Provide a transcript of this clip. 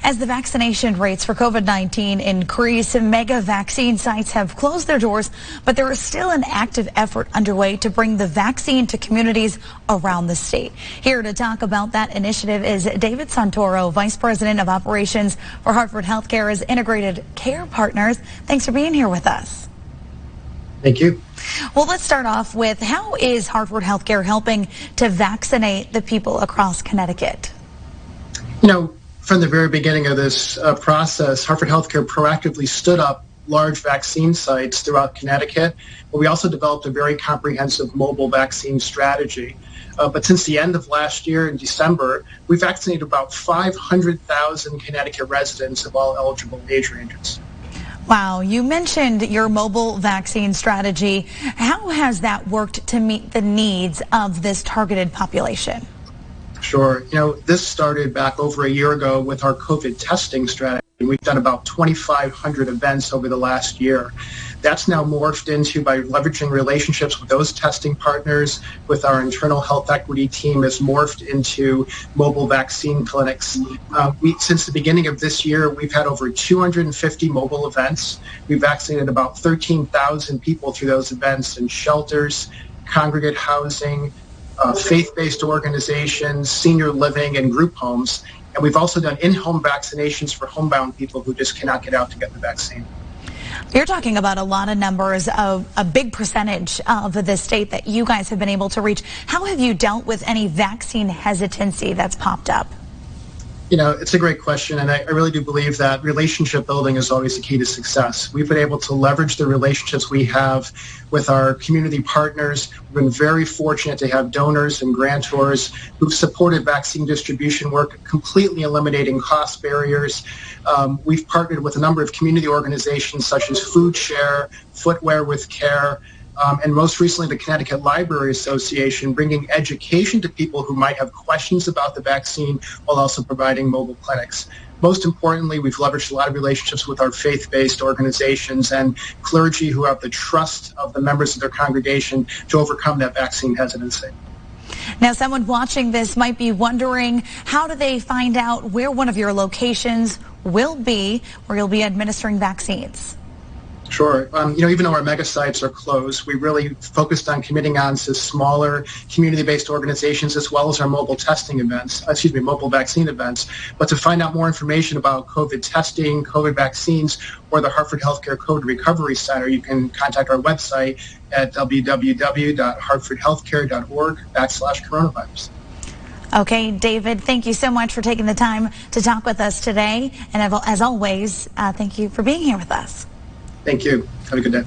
As the vaccination rates for COVID-19 increase, mega vaccine sites have closed their doors, but there is still an active effort underway to bring the vaccine to communities around the state. Here to talk about that initiative is David Santoro, Vice President of Operations for Hartford HealthCare's Integrated Care Partners. Thanks for being here with us. Thank you. Well, let's start off with, how is Hartford HealthCare helping to vaccinate the people across Connecticut? You know, from the very beginning of this process, Hartford HealthCare proactively stood up large vaccine sites throughout Connecticut, but we also developed a very comprehensive mobile vaccine strategy. But since the end of last year in December, we vaccinated about 500,000 Connecticut residents of all eligible age ranges. Wow, you mentioned your mobile vaccine strategy. How has that worked to meet the needs of this targeted population? Sure. You know, this started back over a year ago with our COVID testing strategy. We've done about 2,500 events over the last year. That's now morphed into, by leveraging relationships with those testing partners, with our internal health equity team, has morphed into mobile vaccine clinics. Since the beginning of this year, we've had over 250 mobile events. We've vaccinated about 13,000 people through those events in shelters, congregate housing, faith-based organizations, senior living, and group homes. And we've also done in-home vaccinations for homebound people who just cannot get out to get the vaccine. You're talking about a lot of numbers, of a big percentage of the state that you guys have been able to reach. How have you dealt with any vaccine hesitancy that's popped up? You know, it's a great question, and I really do believe that relationship building is always the key to success. We've been able to leverage the relationships we have with our community partners. We've been very fortunate to have donors and grantors who've supported vaccine distribution work, completely eliminating cost barriers. We've partnered with a number of community organizations such as Food Share, Footwear with Care, and most recently the Connecticut Library Association, bringing education to people who might have questions about the vaccine while also providing mobile clinics. Most importantly, we've leveraged a lot of relationships with our faith-based organizations and clergy who have the trust of the members of their congregation to overcome that vaccine hesitancy. Now, someone watching this might be wondering, how do they find out where one of your locations will be where you'll be administering vaccines? Sure. You know, even though our mega sites are closed, we really focused on committing on to smaller community-based organizations as well as our mobile vaccine events. But to find out more information about COVID testing, COVID vaccines, or the Hartford HealthCare COVID Recovery Center, you can contact our website at www.hartfordhealthcare.org/coronavirus. Okay, David, thank you so much for taking the time to talk with us today. And as always, thank you for being here with us. Thank you. Have a good day.